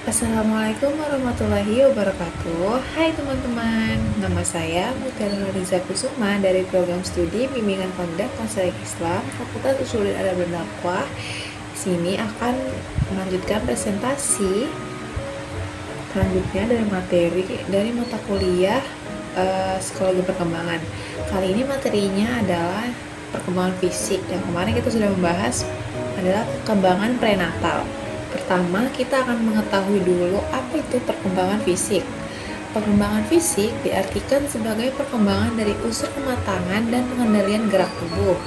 Assalamualaikum warahmatullahi wabarakatuh. Hai teman-teman, nama saya Mutiara Riza Kusuma dari program studi Bimbingan Kondak Konseling Islam Fakultas Usuluddin Adab dan Dakwah. Di sini akan melanjutkan presentasi selanjutnya dari materi dari mata kuliah psikologi perkembangan. Kali ini materinya adalah perkembangan fisik. Yang kemarin kita sudah membahas adalah perkembangan prenatal. Pertama, kita akan mengetahui dulu apa itu perkembangan fisik. Perkembangan fisik diartikan sebagai perkembangan dari unsur kematangan dan pengendalian gerak tubuh.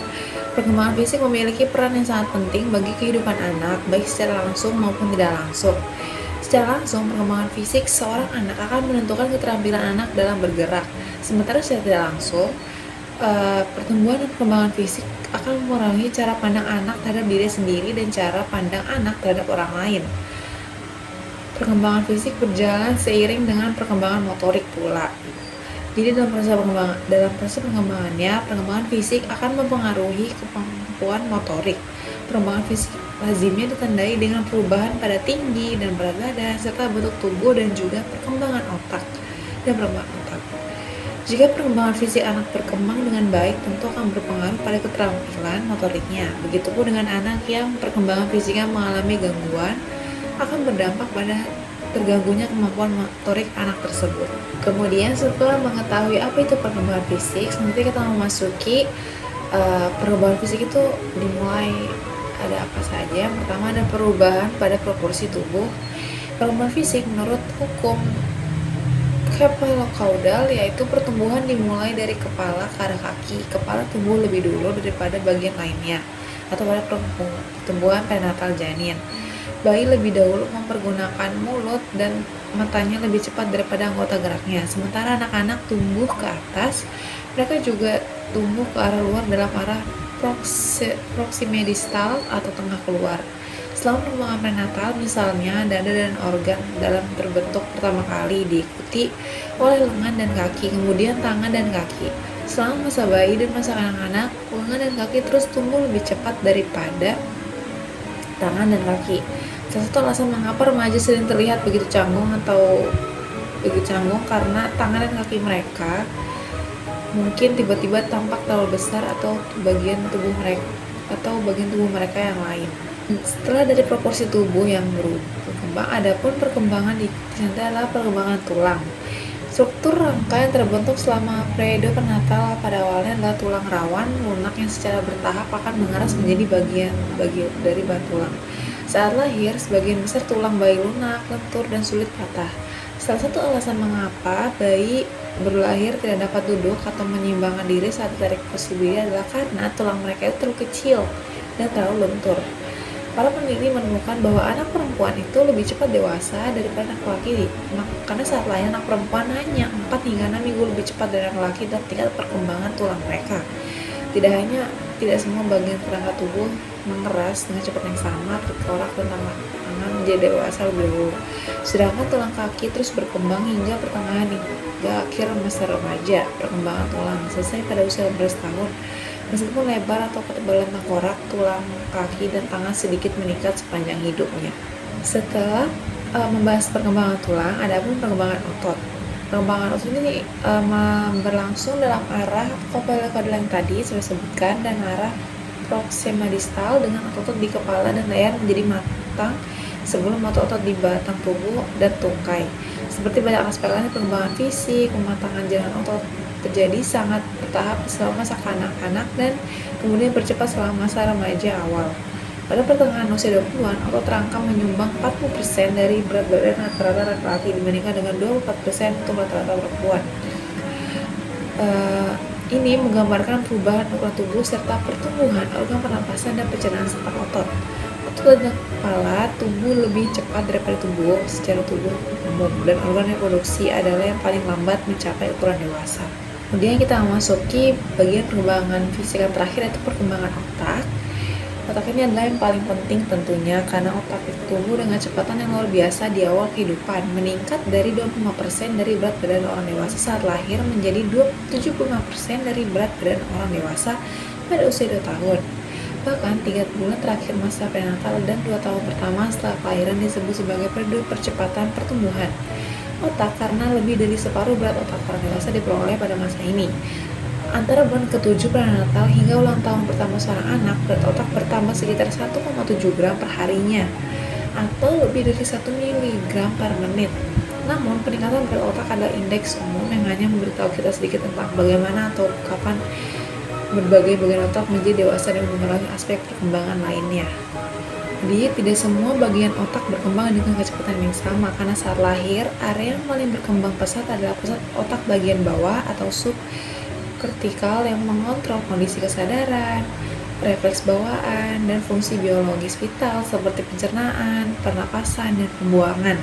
Perkembangan fisik memiliki peran yang sangat penting bagi kehidupan anak, baik secara langsung maupun tidak langsung. Secara langsung, perkembangan fisik seorang anak akan menentukan keterampilan anak dalam bergerak. Sementara secara tidak langsung, pertumbuhan dan perkembangan fisik akan mempengaruhi cara pandang anak terhadap diri sendiri dan cara pandang anak terhadap orang lain. Perkembangan fisik berjalan seiring dengan perkembangan motorik pula. Jadi dalam proses pengembangannya, perkembangan fisik akan mempengaruhi kemampuan motorik. Perkembangan fisik lazimnya ditandai dengan perubahan pada tinggi dan berat badan serta bentuk tubuh dan juga perkembangan otak dan perkembangan otak. Jika perkembangan fisik anak berkembang dengan baik, tentu akan berpengaruh pada keterampilan motoriknya. Begitupun dengan anak yang perkembangan fisiknya mengalami gangguan, akan berdampak pada terganggunya kemampuan motorik anak tersebut. Kemudian setelah mengetahui apa itu perkembangan fisik, selanjutnya kita memasuki perkembangan fisik itu dimulai ada apa saja. Yang pertama ada perubahan pada proporsi tubuh. Perkembangan fisik menurut hukum Kepalokaudal yaitu pertumbuhan dimulai dari kepala ke arah kaki. Kepala tumbuh lebih dulu daripada bagian lainnya atau pada pertumbuhan prenatal janin. Bayi lebih dahulu mempergunakan mulut dan matanya lebih cepat daripada anggota geraknya. Sementara anak-anak tumbuh ke atas, mereka juga tumbuh ke arah luar dalam arah proximedistal atau tengah keluar. Selama perkembangan prenatal, misalnya dada dan organ dalam terbentuk pertama kali diikuti oleh lengan dan kaki, kemudian tangan dan kaki. Selama masa bayi dan masa kanak-kanak, lengan dan kaki terus tumbuh lebih cepat daripada tangan dan kaki. Salah satu alasan mengapa remaja sering terlihat begitu canggung karena tangan dan kaki mereka mungkin tiba-tiba tampak terlalu besar atau bagian tubuh mereka yang lain. Setelah dari proporsi tubuh yang berkembang, adapun perkembangan di sini adalah perkembangan tulang. Struktur rangka yang terbentuk selama periode prenatal pada awalnya adalah tulang rawan lunak yang secara bertahap akan mengeras menjadi bagian dari bahan tulang. Saat lahir, sebagian besar tulang bayi lunak, lentur, dan sulit patah. Salah satu alasan mengapa bayi berlahir tidak dapat duduk atau menyeimbangkan diri saat ditarik posisi berdiri adalah karena tulang mereka itu terlalu kecil dan terlalu lentur. Para peneliti menemukan bahwa anak perempuan itu lebih cepat dewasa daripada anak laki, karena saat lahir anak perempuan hanya 4 hingga 6 minggu lebih cepat dari anak laki dan tingkat perkembangan tulang mereka. Tidak semua bagian perangkat tubuh mengeras dengan cepat yang sama, tengkorak dan tangan menjadi dewasa lebih dahulu. Sedangkan tulang kaki terus berkembang hingga pertengahan hingga akhir masa remaja. Perkembangan tulang selesai pada usia 15 tahun. Meskipun lebar atau ketebalan tengkorak, tulang kaki dan tangan sedikit meningkat sepanjang hidupnya. Setelah membahas perkembangan tulang, ada pun perkembangan otot. Perkembangan otot ini berlangsung dalam arah copelocaudal yang tadi saya sebutkan dan arah proximedistal dengan otot di kepala dan leher menjadi matang sebelum otot-otot di batang tubuh dan tungkai. Seperti banyak aspek lain perkembangan fisik, pematangan jalan otot terjadi sangat bertahap selama masa kanak-kanak dan kemudian percepat selama masa remaja awal. Pada pertengahan usia 20-an, otot rangka menyumbang 40% dari berat badan rata-rata laki-laki dibandingkan dengan 24% untuk rata-rata perempuan. Ini menggambarkan perubahan ukuran tubuh serta pertumbuhan organ pernapasan dan pencernaan serta otot. Otot dan kepala tumbuh lebih cepat daripada tubuh secara tubuh umum dan organ reproduksi adalah yang paling lambat mencapai ukuran dewasa. Kemudian kita memasuki bagian perkembangan fisik yang terakhir yaitu perkembangan otak. Otak ini adalah yang paling penting tentunya karena otak itu tumbuh dengan kecepatan yang luar biasa di awal kehidupan, meningkat dari 25% dari berat badan orang dewasa saat lahir menjadi 75% dari berat badan orang dewasa pada usia 2 tahun. Bahkan 3 bulan terakhir masa prenatal dan 2 tahun pertama setelah kelahiran disebut sebagai periode percepatan pertumbuhan otak karena lebih dari separuh berat otak orang dewasa diperoleh pada masa ini. Antara bulan ke-7 prenatal hingga ulang tahun pertama seorang anak, berat otak bertambah sekitar 1,7 gram per harinya atau lebih dari 1 miligram per menit. Namun, peningkatan berat otak adalah indeks umum yang hanya memberitahu kita sedikit tentang bagaimana atau kapan berbagai bagian otak menjadi dewasa dan mempengaruhi aspek perkembangan lainnya. Jadi, tidak semua bagian otak berkembang dengan kecepatan yang sama karena saat lahir, area yang paling berkembang pesat adalah pusat otak bagian bawah atau subkortikal yang mengontrol kondisi kesadaran, refleks bawaan, dan fungsi biologis vital seperti pencernaan, pernapasan, dan pembuangan.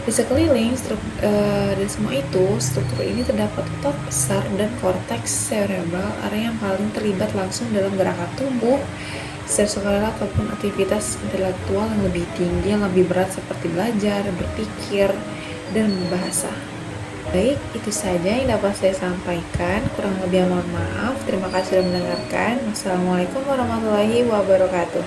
Di sekeliling dari semua itu, struktur ini terdapat otak besar dan korteks cerebral, area yang paling terlibat langsung dalam gerakan tubuh, sekolah ataupun aktivitas intelektual yang lebih tinggi, yang lebih berat seperti belajar, berpikir, dan berbahasa. Baik, itu saja yang dapat saya sampaikan. Kurang lebih mohon maaf. Terima kasih sudah mendengarkan. Wassalamualaikum warahmatullahi wabarakatuh.